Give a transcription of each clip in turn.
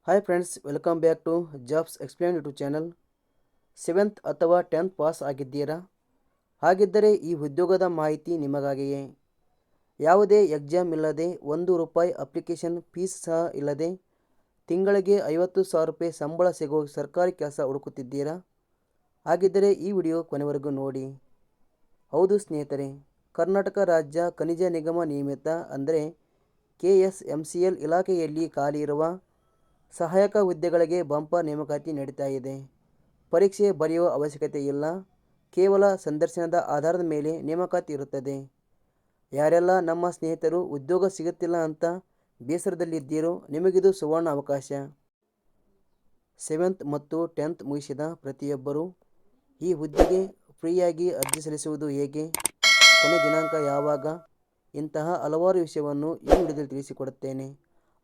Hi friends, welcome back to jobs explain YouTube channel. 7th ಅಥವಾ 10th pass ಆಗಿದ್ದೀರಾ? ಹಾಗಿದ್ದರೆ ಈ ಉದ್ಯೋಗದ ಮಾಹಿತಿ ನಿಮಗಾಗಿಯೇ. ಯಾವುದೇ ಎಕ್ಸಾಮ್ ಇಲ್ಲದೆ, ₹1 ಅಪ್ಲಿಕೇಶನ್ ಫೀಸ್ ಸಹ ಇಲ್ಲದೆ ತಿಂಗಳಿಗೆ 50,000 ರೂಪಾಯಿ ಸಂಬಳ ಸಿಗುವ ಸರ್ಕಾರಿ ಕೆಲಸ ಹುಡುಕುತ್ತಿದ್ದೀರಾ? ಹಾಗಿದ್ದರೆ ಈ ವಿಡಿಯೋ ಕೊನೆವರೆಗೂ ನೋಡಿ. ಹೌದು ಸ್ನೇಹಿತರೆ, ಕರ್ನಾಟಕ ರಾಜ್ಯ ಖನಿಜ ನಿಗಮ ನಿಯಮಿತ ಅಂದರೆ KSMCL ಇಲಾಖೆಯಲ್ಲಿ ಖಾಲಿ ಇರುವ ಸಹಾಯಕ ಹುದ್ದೆಗಳಿಗೆ ಬಂಪರ್ ನೇಮಕಾತಿ ನಡೀತಾ ಇದೆ. ಪರೀಕ್ಷೆ ಬರೆಯುವ ಅವಶ್ಯಕತೆ ಇಲ್ಲ, ಕೇವಲ ಸಂದರ್ಶನದ ಆಧಾರದ ಮೇಲೆ ನೇಮಕಾತಿ ಇರುತ್ತದೆ. ಯಾರೆಲ್ಲ ನಮ್ಮ ಸ್ನೇಹಿತರು ಉದ್ಯೋಗ ಸಿಗುತ್ತಿಲ್ಲ ಅಂತ ಬೇಸರದಲ್ಲಿದ್ದೀರೋ, ನಿಮಗಿದು ಸುವರ್ಣ ಅವಕಾಶ. 7th ಮತ್ತು 10th ಮುಗಿಸಿದ ಪ್ರತಿಯೊಬ್ಬರು ಈ ಹುದ್ದೆಗೆ ಫ್ರೀಯಾಗಿ ಅರ್ಜಿ ಸಲ್ಲಿಸುವುದು ಹೇಗೆ, ಕೊನೆ ದಿನಾಂಕ ಯಾವಾಗ, ಇಂತಹ ಹಲವಾರು ವಿಷಯವನ್ನು ಈ ವಿಡಿಯೋದಲ್ಲಿ ತಿಳಿಸಿಕೊಡುತ್ತೇನೆ.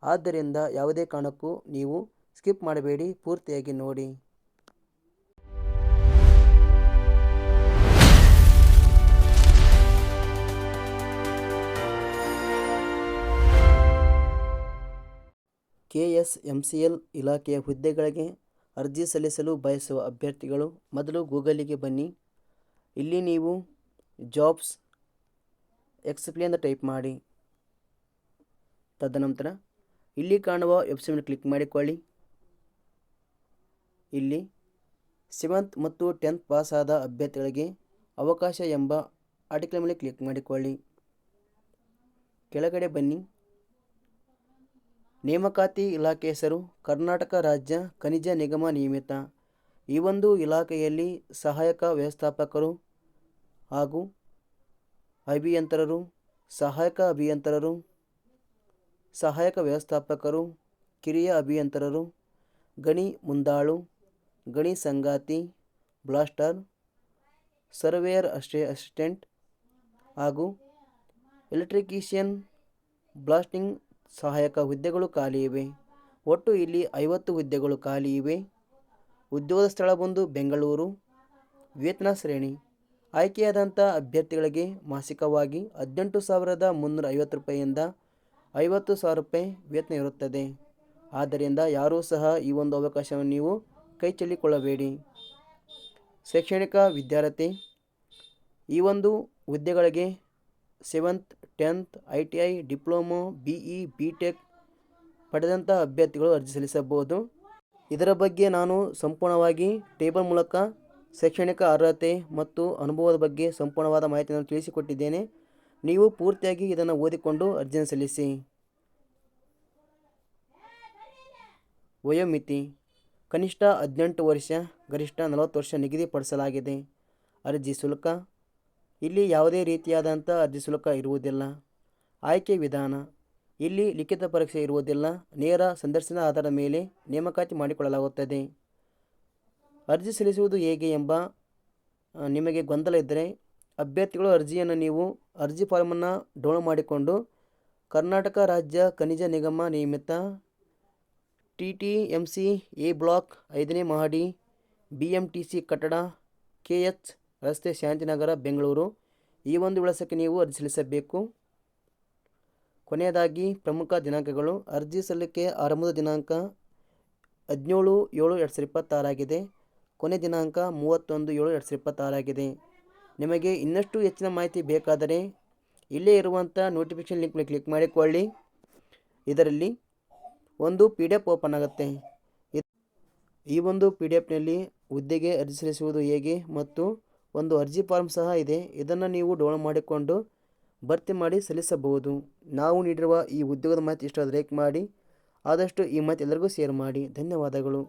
ಆದ್ದರಿಂದ ಯಾವುದೇ ಕಾರಣಕ್ಕೂ ನೀವು ಸ್ಕಿಪ್ ಮಾಡಬೇಡಿ, ಪೂರ್ತಿಯಾಗಿ ನೋಡಿ. KSMCL ಇಲಾಖೆಯ ಹುದ್ದೆಗಳಿಗೆ ಅರ್ಜಿ ಸಲ್ಲಿಸಲು ಬಯಸುವ ಅಭ್ಯರ್ಥಿಗಳು ಮೊದಲು ಗೂಗಲಿಗೆ ಬನ್ನಿ. ಇಲ್ಲಿ ನೀವು ಜಾಬ್ಸ್ ಎಕ್ಸ್ಪ್ಲೇನ್ ಟೈಪ್ ಮಾಡಿ. ತದನಂತರ ಇಲ್ಲಿ ಕಾಣುವ ವೆಬ್ಸೈಟ್ ಕ್ಲಿಕ್ ಮಾಡಿಕೊಳ್ಳಿ. ಇಲ್ಲಿ 7th ಮತ್ತು 10th ಪಾಸ್ ಆದ ಅಭ್ಯರ್ಥಿಗಳಿಗೆ ಅವಕಾಶ ಎಂಬ ಆರ್ಟಿಕಲ್ ಮೇಲೆ ಕ್ಲಿಕ್ ಮಾಡಿಕೊಳ್ಳಿ. ಕೆಳಗಡೆ ಬನ್ನಿ. ನೇಮಕಾತಿ ಇಲಾಖೆ ಹೆಸರು ಕರ್ನಾಟಕ ರಾಜ್ಯ ಖನಿಜ ನಿಗಮ ನಿಯಮಿತ. ಈ ಒಂದು ಇಲಾಖೆಯಲ್ಲಿ ಸಹಾಯಕ ವ್ಯವಸ್ಥಾಪಕರು ಹಾಗೂ ಅಭಿಯಂತರರು, ಸಹಾಯಕ ಅಭಿಯಂತರರು, ಸಹಾಯಕ ವ್ಯವಸ್ಥಾಪಕರು, ಕಿರಿಯ ಅಭಿಯಂತರರು, ಗಣಿ ಮುಂದಾಳು, ಗಣಿ ಸಂಗಾತಿ, ಬ್ಲಾಸ್ಟರ್, ಸರ್ವೇಯರ್ ಅಸಿಸ್ಟೆಂಟ್ ಹಾಗೂ ಎಲೆಕ್ಟ್ರಿಷಿಯನ್ ಬ್ಲಾಸ್ಟಿಂಗ್ ಸಹಾಯಕ ಹುದ್ದೆಗಳು ಖಾಲಿ ಇವೆ. ಒಟ್ಟು ಇಲ್ಲಿ 50 ಹುದ್ದೆಗಳು ಖಾಲಿ ಇವೆ. ಉದ್ಯೋಗದ ಸ್ಥಳ ಬಂದು ಬೆಂಗಳೂರು. ವೇತನ ಶ್ರೇಣಿ: ಆಯ್ಕೆಯಾದಂಥ ಅಭ್ಯರ್ಥಿಗಳಿಗೆ ಮಾಸಿಕವಾಗಿ 18,350 ರೂಪಾಯಿಯಿಂದ 50,000 ರೂಪಾಯಿ ವೇತನ ಇರುತ್ತದೆ. ಆದ್ದರಿಂದ ಯಾರೂ ಸಹ ಈ ಒಂದು ಅವಕಾಶವನ್ನು ನೀವು ಕೈ ಚೆಲ್ಲಿಕೊಳ್ಳಬೇಡಿ. ಶೈಕ್ಷಣಿಕ ವಿದ್ಯಾರ್ಹತೆ: ಈ ಒಂದು ಹುದ್ದೆಗಳಿಗೆ 7th, 10th, ITI, diploma, BE, BTech ಪಡೆದಂಥ ಅಭ್ಯರ್ಥಿಗಳು ಅರ್ಜಿ ಸಲ್ಲಿಸಬಹುದು. ಇದರ ಬಗ್ಗೆ ನಾನು ಸಂಪೂರ್ಣವಾಗಿ ಟೇಬಲ್ ಮೂಲಕ ಶೈಕ್ಷಣಿಕ ಅರ್ಹತೆ ಮತ್ತು ಅನುಭವದ ಬಗ್ಗೆ ಸಂಪೂರ್ಣವಾದ ಮಾಹಿತಿಯನ್ನು ತಿಳಿಸಿಕೊಟ್ಟಿದ್ದೇನೆ. ನೀವು ಪೂರ್ತಿಯಾಗಿ ಇದನ್ನು ಓದಿಕೊಂಡು ಅರ್ಜಿಯನ್ನು ಸಲ್ಲಿಸಿ. ವಯೋಮಿತಿ: ಕನಿಷ್ಠ 18 ವರ್ಷ, ಗರಿಷ್ಠ 40 ವರ್ಷ ನಿಗದಿಪಡಿಸಲಾಗಿದೆ. ಅರ್ಜಿ ಶುಲ್ಕ: ಇಲ್ಲಿ ಯಾವುದೇ ರೀತಿಯಾದಂಥ ಅರ್ಜಿ ಶುಲ್ಕ ಇರುವುದಿಲ್ಲ. ಆಯ್ಕೆ ವಿಧಾನ: ಇಲ್ಲಿ ಲಿಖಿತ ಪರೀಕ್ಷೆ ಇರುವುದಿಲ್ಲ, ನೇರ ಸಂದರ್ಶನದ ಆಧಾರದ ಮೇಲೆ ನೇಮಕಾತಿ ಮಾಡಿಕೊಳ್ಳಲಾಗುತ್ತದೆ. ಅರ್ಜಿ ಸಲ್ಲಿಸುವುದು ಹೇಗೆ ಎಂಬ ನಿಮಗೆ ಗೊಂದಲ ಇದ್ದರೆ, ಅಭ್ಯರ್ಥಿಗಳು ಅರ್ಜಿಯನ್ನು ನೀವು ಅರ್ಜಿ ಫಾರ್ಮನ್ನು ಡೌನ್ಲೋಡ್ ಮಾಡಿಕೊಂಡು ಕರ್ನಾಟಕ ರಾಜ್ಯ ಖನಿಜ ನಿಗಮ ನಿಯಮಿತ TTMC A ಬ್ಲಾಕ್ 5ನೇ ಮಹಡಿ, BMTC ಕಟ್ಟಡ, KH ರಸ್ತೆ, ಶಾಂತಿನಗರ, ಬೆಂಗಳೂರು ಈ ಒಂದು ವಿಳಾಸಕ್ಕೆ ನೀವು ಅರ್ಜಿ ಸಲ್ಲಿಸಬೇಕು. ಕೊನೆಯದಾಗಿ ಪ್ರಮುಖ ದಿನಾಂಕಗಳು: ಅರ್ಜಿ ಸಲ್ಲಿಕೆ ಆರಂಭದ ದಿನಾಂಕ 17/7/2026 ಆಗಿದೆ. ಕೊನೆ ದಿನಾಂಕ 31/7/2026 ಆಗಿದೆ. ನಿಮಗೆ ಇನ್ನಷ್ಟು ಹೆಚ್ಚಿನ ಮಾಹಿತಿ ಬೇಕಾದರೆ ಇಲ್ಲೇ ಇರುವಂಥ ನೋಟಿಫಿಕೇಷನ್ ಲಿಂಕ್ ಮೇಲೆ ಕ್ಲಿಕ್ ಮಾಡಿಕೊಳ್ಳಿ. ಇದರಲ್ಲಿ ಒಂದು PDF ಓಪನ್ ಆಗುತ್ತೆ. ಈ ಒಂದು PDFನಲ್ಲಿ ಹುದ್ದೆಗೆ ಅರ್ಜಿ ಸಲ್ಲಿಸುವುದು ಹೇಗೆ ಮತ್ತು ಒಂದು ಅರ್ಜಿ ಫಾರ್ಮ್ ಸಹ ಇದೆ. ಇದನ್ನು ನೀವು ಡೌನ್ಲೋಡ್ ಮಾಡಿಕೊಂಡು ಭರ್ತಿ ಮಾಡಿ ಸಲ್ಲಿಸಬಹುದು. ನಾವು ನೀಡಿರುವ ಈ ಉದ್ಯೋಗದ ಮಾಹಿತಿ ಇಷ್ಟ ಆದರೆ ಲೈಕ್ ಮಾಡಿ, ಆದಷ್ಟು ಈ ಮಾಹಿತಿ ಎಲ್ಲರಿಗೂ ಶೇರ್ ಮಾಡಿ. ಧನ್ಯವಾದಗಳು.